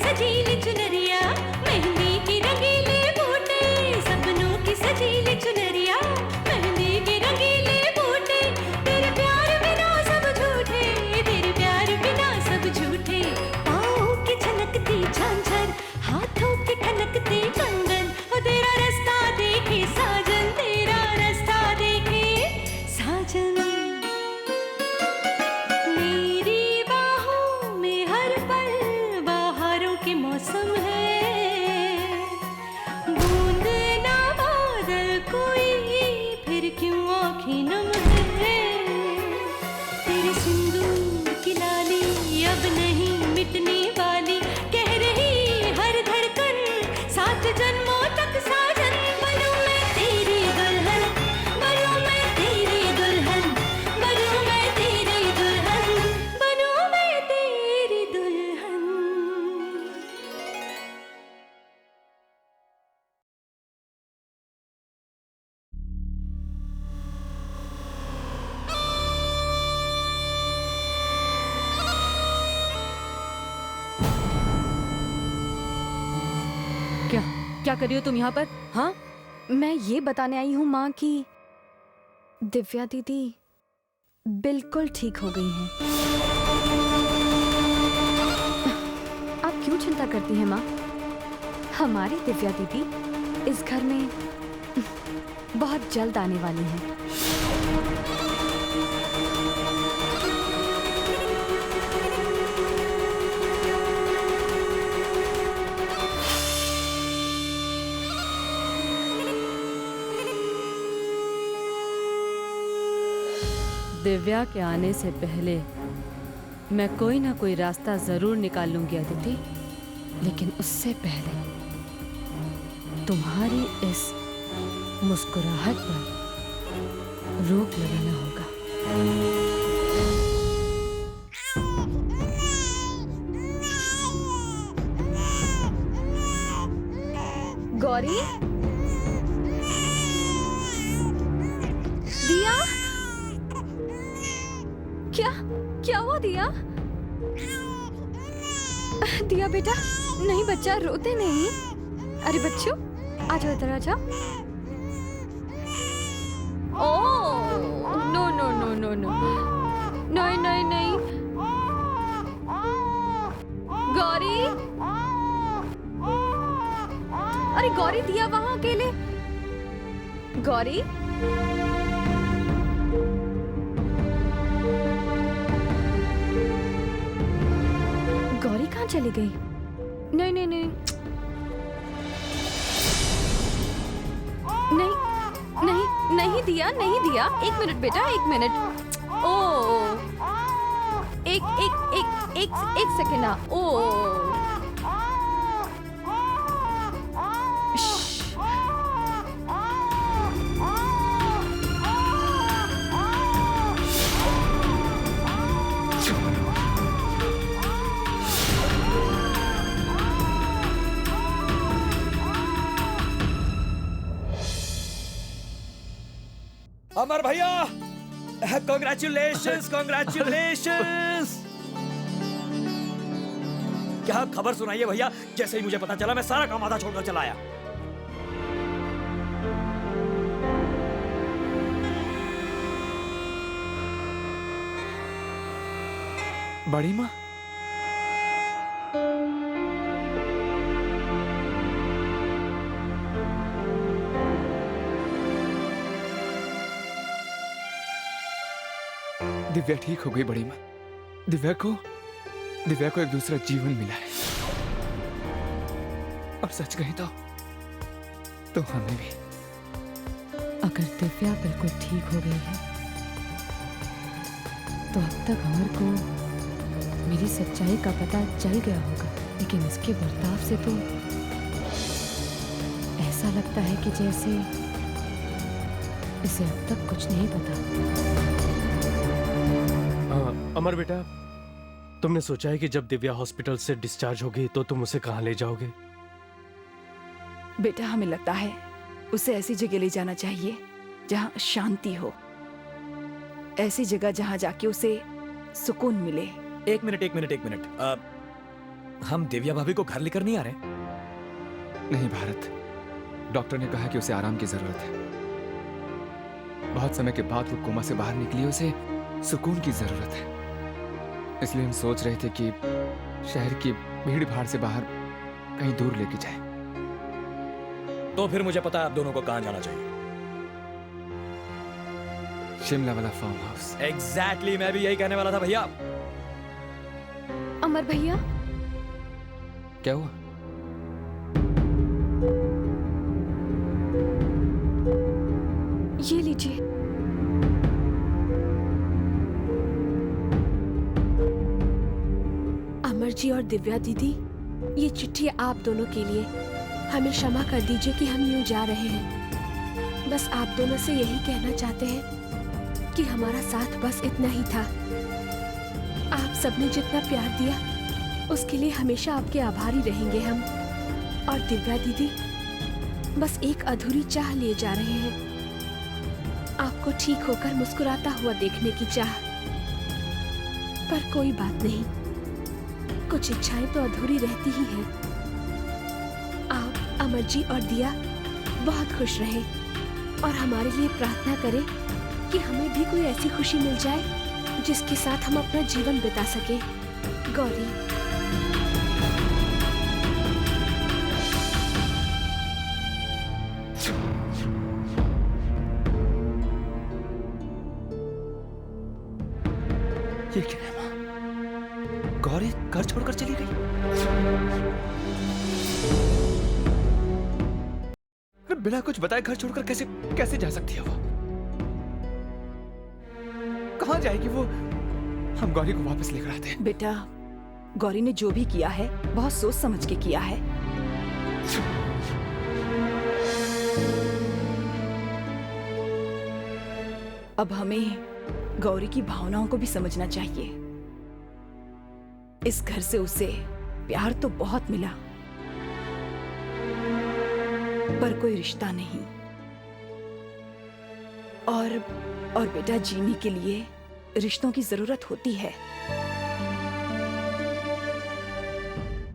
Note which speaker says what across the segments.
Speaker 1: सजीली चुनरिया, मेहंदी की रंगीले बूटे, सपनों की सजीली चुनरिया, मेहंदी के रंगीले बूटे, तेरे प्यार बिना सब झूठे, तेरे प्यार बिना सब झूठे, पाँव की छनकती झांझर, हाथों की खनकती कंगन, और तेरा रास्ता देखे साजन, तेरा रास्ता देखे साजन। मेरी बाहों में हर पल बहारों के मौसम है, बूंद ना बादल कोई फिर क्यों आँखें नम है, तेरे सिंदूर की लाली अब नहीं मिटने वाली, कह रही हर धड़कन सात जन्मों तक साजन। बनूं मैं तेरी दुल्हन, बनूं मैं तेरी दुल्हन, बनूं मैं तेरी दुल्हन, बनूं मैं तेरी दुल्हन।
Speaker 2: क्या क्या कर रही हो तुम यहाँ पर? हाँ,
Speaker 3: मैं ये बताने आई हूँ माँ कि दिव्या दीदी बिल्कुल ठीक हो गई हैं। आप क्यों चिंता करती हैं माँ? हमारी दिव्या दीदी इस घर में बहुत जल्द आने वाली हैं।
Speaker 2: दिव्या के आने से पहले मैं कोई ना कोई रास्ता जरूर निकाल लूंगी अदिति, लेकिन उससे पहले तुम्हारी इस मुस्कुराहट पर रोक लगाना होगा।
Speaker 3: गौरी, दिया, क्या क्या हुआ दिया? दिया बेटा, नहीं बच्चा, रोते नहीं। अरे बच्चों, आ जाओ इधर, आ जाओ। Oh no no no no no, नहीं नहीं नहीं। गौरी, अरे गौरी, दिया वहां अकेले। गौरी, गौरी कहाँ चली गई? नहीं नहीं नहीं नहीं नहीं नहीं दिया, नहीं दिया, एक मिनट बेटा, एक मिनट। ओ एक एक एक एक एक सेकेंड। ओ
Speaker 4: अमर भैया, कांग्रेचुलेशंस कांग्रेचुलेशंस। क्या खबर सुनाइए भैया, जैसे ही मुझे पता चला मैं सारा काम आधा छोड़कर चला आया।
Speaker 5: बड़ी माँ, दिव्या ठीक हो गई बड़ी माँ। दिव्या को एक दूसरा जीवन मिला है। और सच कहें तो हमें भी।
Speaker 2: अगर दिव्या बिल्कुल ठीक हो गई है तो अब तक अमर को मेरी सच्चाई का पता चल गया होगा, लेकिन इसके बर्ताव से तो ऐसा लगता है कि जैसे इसे अब तक कुछ नहीं पता।
Speaker 6: अमर बेटा, तुमने सोचा है कि जब दिव्या हॉस्पिटल से डिस्चार्ज होगी तो तुम उसे कहाँ ले जाओगे?
Speaker 7: बेटा, हमें लगता है उसे ऐसी जगह ले जाना चाहिए जहाँ शांति हो, ऐसी जगह जहाँ जाके उसे सुकून मिले।
Speaker 4: एक मिनट हम दिव्या भाभी को घर लेकर नहीं आ रहे?
Speaker 5: नहीं भारत, डॉक्टर ने कहा कि उसे आराम की जरूरत है। बहुत समय के बाद वो कोमा से बाहर निकली, उसे सुकून की जरूरत है। इसलिए हम सोच रहे थे कि शहर की भीड़ भाड़ से बाहर कहीं दूर लेके जाए।
Speaker 4: तो फिर मुझे पता है आप दोनों को कहां जाना चाहिए।
Speaker 5: शिमला वाला फार्म हाउस।
Speaker 4: एग्जैक्टली, मैं भी यही कहने वाला था भैया।
Speaker 3: अमर भैया,
Speaker 5: क्या हुआ?
Speaker 3: ये लीजिए।
Speaker 8: अमर जी और दिव्या दीदी, ये चिट्ठी आप दोनों के लिए। हमें क्षमा कर दीजिए कि हम यूं जा रहे हैं। बस आप दोनों से यही कहना चाहते हैं कि हमारा साथ बस इतना ही था। आप सबने जितना प्यार दिया उसके लिए हमेशा आपके आभारी रहेंगे हम। और दिव्या दीदी, बस एक अधूरी चाह लिए जा रहे हैं, आपको ठीक होकर मुस्कुराता हुआ देखने की चाह। पर कोई बात नहीं, कुछ इच्छाएं तो अधूरी रहती ही हैं। आप, अमर जी और दिया बहुत खुश रहे और हमारे लिए प्रार्थना करें कि हमें भी कोई ऐसी खुशी मिल जाए जिसके साथ हम अपना जीवन बिता सके। गौरी।
Speaker 5: ये क्या है माँ? गौरी घर छोड़कर चली गई? बिना कुछ बताए घर छोड़कर कैसे कैसे जा सकती है वो? कहां जाएगी वो? हम गौरी को वापस लेकर आते हैं।
Speaker 7: बेटा, गौरी ने जो भी किया है बहुत सोच समझ के किया है। अब हमें गौरी की भावनाओं को भी समझना चाहिए। इस घर से उसे प्यार तो बहुत मिला, पर कोई रिश्ता नहीं। और बेटा, जीने के लिए रिश्तों की जरूरत होती है।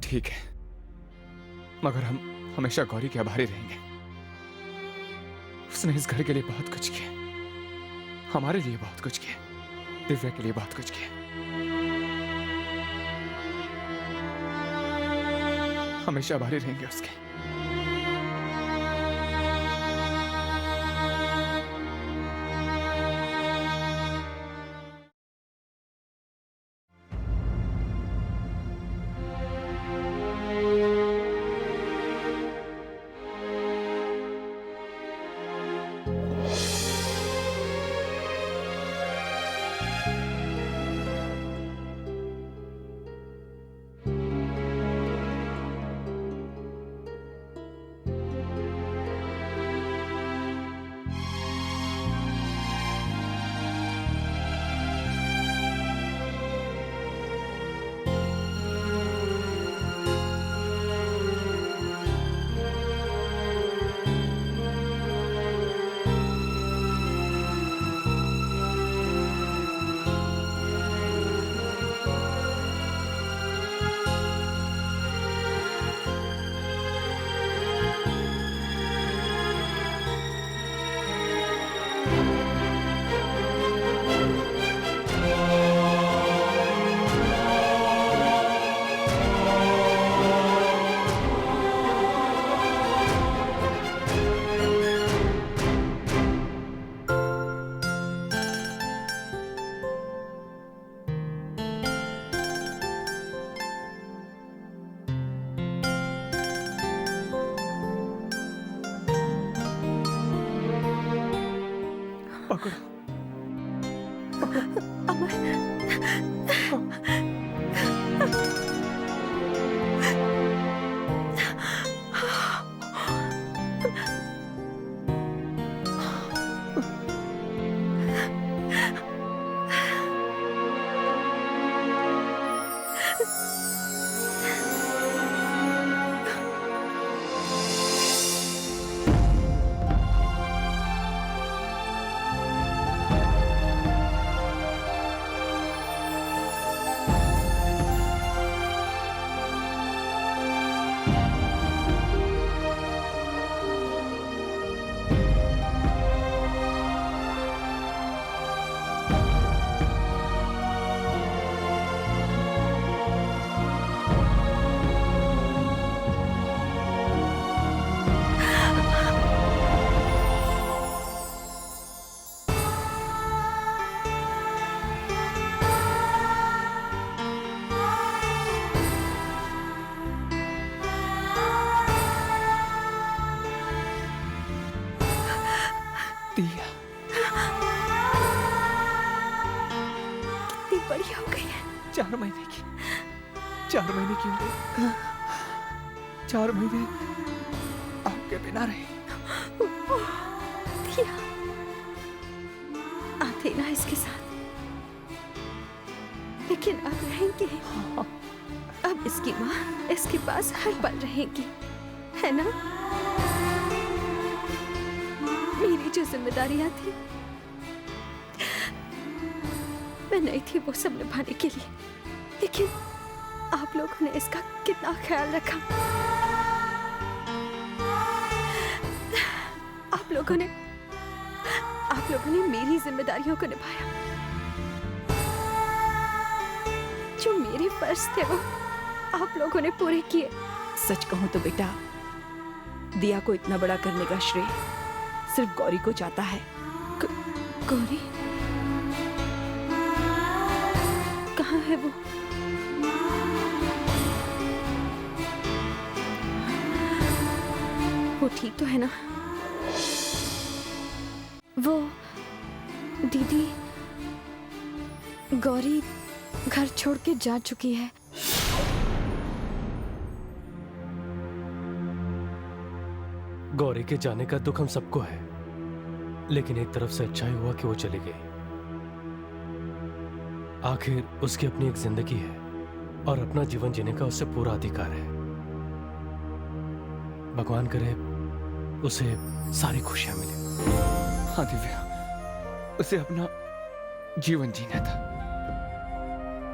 Speaker 5: ठीक है, मगर हम हमेशा गौरी के आभारी रहेंगे। उसने इस घर के लिए बहुत कुछ किया, हमारे लिए बहुत कुछ किया, दिव्या के लिए बहुत कुछ किया। हमेशा आभारी रहेंगे उसके। 4 महीने क्यों रहे? 4 महीने आपके बिना रहे।
Speaker 8: दिया, आते ना इसके साथ, लेकिन अब रहेंगे। अब इसकी माँ इसके पास हर पल रहेगी, है ना? मेरी जो जिम्मेदारियां थी, मैं नहीं थी वो सब निभाने के लिए, लेकिन आप लोगों ने इसका कितना ख्याल रखा। आप लोगों ने मेरी जिम्मेदारियों को निभाया। जो मेरे फर्ज थे वो आप लोगों ने पूरे किए।
Speaker 7: सच कहूं तो बेटा, दिया को इतना बड़ा करने का श्रेय सिर्फ गौरी को जाता है।
Speaker 8: गौरी कहाँ है वो? वो ठीक तो है ना? वो दीदी, गौरी घर छोड़ के जा चुकी है।
Speaker 6: गौरी के जाने का दुख हम सबको है, लेकिन एक तरफ से अच्छा ही हुआ कि वो चली गई। आखिर उसकी अपनी एक जिंदगी है और अपना जीवन जीने का उससे पूरा अधिकार है। भगवान करे उसे सारी खुशियां मिले।
Speaker 5: हाँ दिव्या, उसे अपना जीवन जीना था।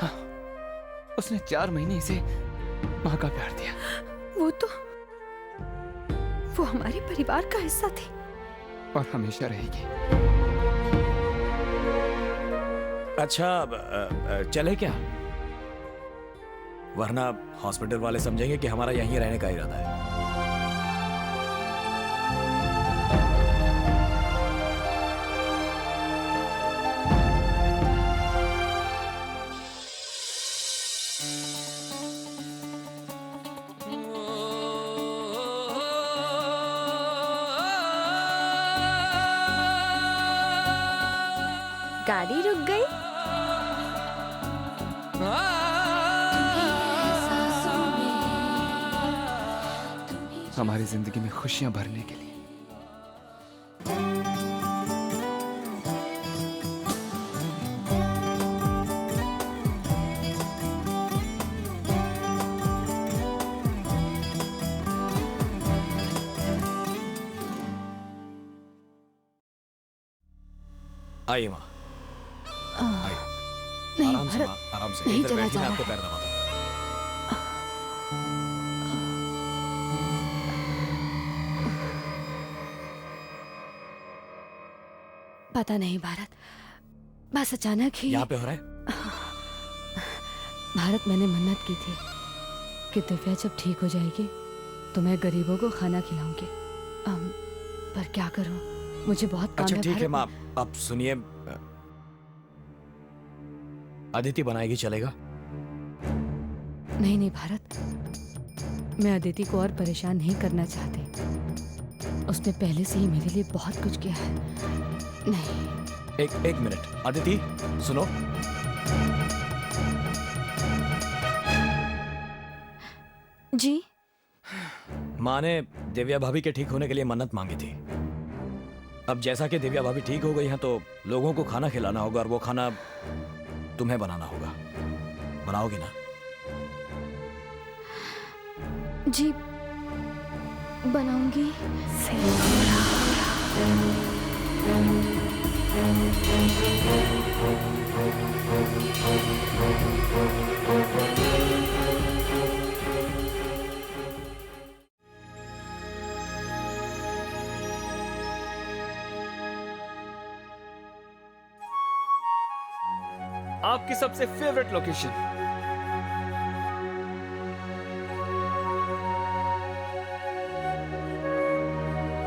Speaker 5: हाँ, उसने 4 महीने इसे माँ का प्यार दिया।
Speaker 8: वो हमारे परिवार का हिस्सा थी
Speaker 5: और हमेशा रहेगी।
Speaker 4: अच्छा, चले क्या? वरना हॉस्पिटल वाले समझेंगे कि हमारा यहीं रहने का इरादा है।
Speaker 8: गाड़ी रुक गई।
Speaker 5: हमारी जिंदगी में खुशियां भरने के लिए।
Speaker 4: आइए माँ,
Speaker 3: नहीं
Speaker 4: आराम से
Speaker 3: भरत,
Speaker 4: माँ, आराम से।
Speaker 3: नहीं
Speaker 4: इधर
Speaker 3: चला
Speaker 4: बैठिए,
Speaker 3: जा
Speaker 4: मैं
Speaker 3: रहा
Speaker 4: आपको
Speaker 3: है।
Speaker 4: पैर दबाता हूँ।
Speaker 3: पता नहीं भारत, बस अचानक ही।
Speaker 4: यहाँ पे हो रहा है?
Speaker 2: भारत, मैंने मन्नत की थी कि दिव्या जब ठीक हो जाएगी तो मैं गरीबों को खाना खिलाऊंगी। पर क्या करूं, मुझे बहुत काम
Speaker 4: अच्छा
Speaker 2: है।
Speaker 4: ठीक है
Speaker 2: भारत।
Speaker 4: माँ, अब सुनिए, अदिति बनाएगी, चलेगा?
Speaker 2: नहीं नहीं भारत, मैं अदिति को और परेशान नहीं करना चाहती। उसने पहले से ही मेरे लिए बहुत कुछ किया है। नहीं।
Speaker 4: एक मिनट, अदिति सुनो।
Speaker 8: जी?
Speaker 4: माँ ने दिव्या भाभी के ठीक होने के लिए मन्नत मांगी थी। अब जैसा कि दिव्या भाभी ठीक हो गई हैं तो लोगों को खाना खिलाना होगा, और वो खाना तुम्हें बनाना होगा। बनाओगी ना?
Speaker 8: जी बनाऊंगी।
Speaker 5: आपकी सबसे फेवरेट लोकेशन।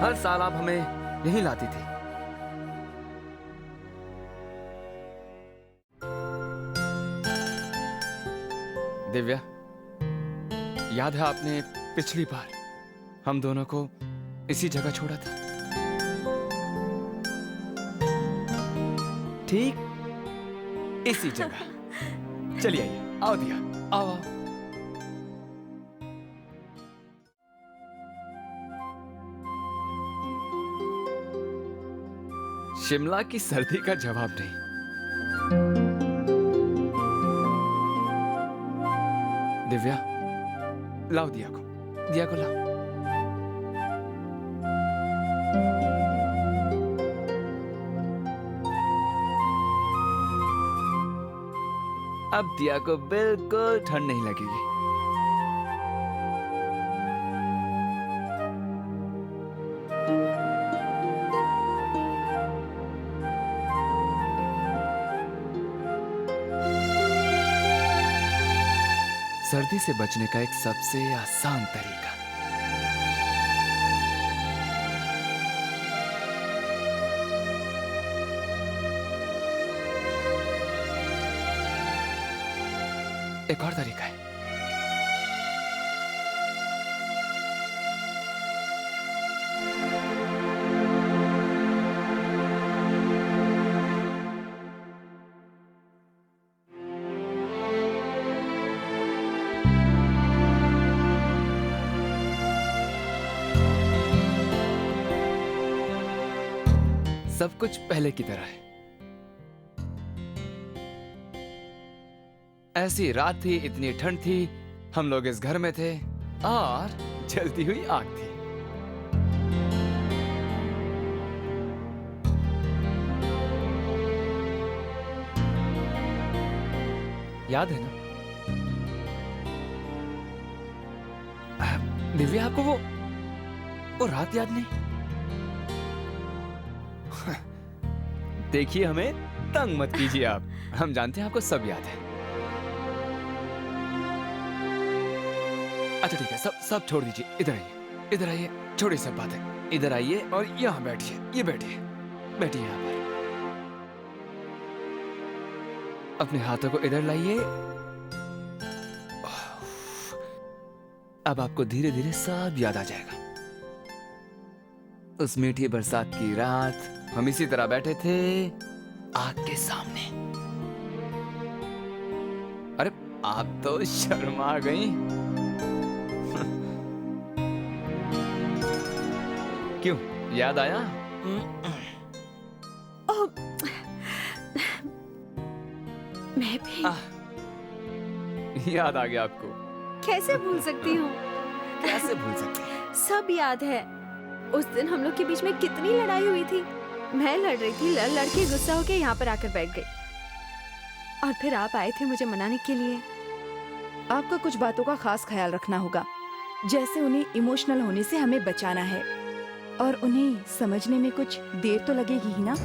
Speaker 5: हर साल आप हमें यहीं लाती थी। दिव्या, याद है आपने पिछली बार हम दोनों को इसी जगह छोड़ा था? ठीक इसी जगह। चलिए आइए, आओ दिया, आओ आओ। शिमला की सर्दी का जवाब नहीं। दिव्या, लाओ दिया को लाओ। अब दिया को बिल्कुल ठंड नहीं लगेगी। सर्दी से बचने का एक सबसे आसान तरीका, एक और तरीका है। सब कुछ पहले की तरह है। ऐसी रात थी, इतनी ठंड थी, हम लोग इस घर में थे और जलती हुई आग थी। याद है ना दिव्या, आपको वो रात याद नहीं? देखिए, हमें तंग मत कीजिए आप, हम जानते हैं आपको सब याद है। अच्छा ठीक है, सब छोड़ दीजिए, इधर आइए, छोड़िए सब बातें, इधर आइए और यहाँ बैठिए, ये बैठिए यहाँ पर। अपने हाथों को इधर लाइए। अब आपको धीरे धीरे सब याद आ जाएगा। उस मीठी बरसात की रात हम इसी तरह बैठे थे आग के सामने। अरे आप तो शर्मा गई। क्यों, याद आया?
Speaker 8: मैं भी
Speaker 5: याद आ गया आपको?
Speaker 8: कैसे भूल सकती हूँ?
Speaker 5: कैसे भूल सकती?
Speaker 8: सब याद है। उस दिन हम लोग के बीच में कितनी लड़ाई हुई थी। मैं लड़ रही थी, लड़ के गुस्सा होके यहाँ पर आकर बैठ गई और फिर आप आए थे मुझे मनाने के लिए।
Speaker 7: आपका कुछ बातों का खास ख्याल रखना होगा, जैसे उन्हें इमोशनल होने से हमें बचाना है और उन्हें समझने में कुछ देर तो लगेगी ही ना।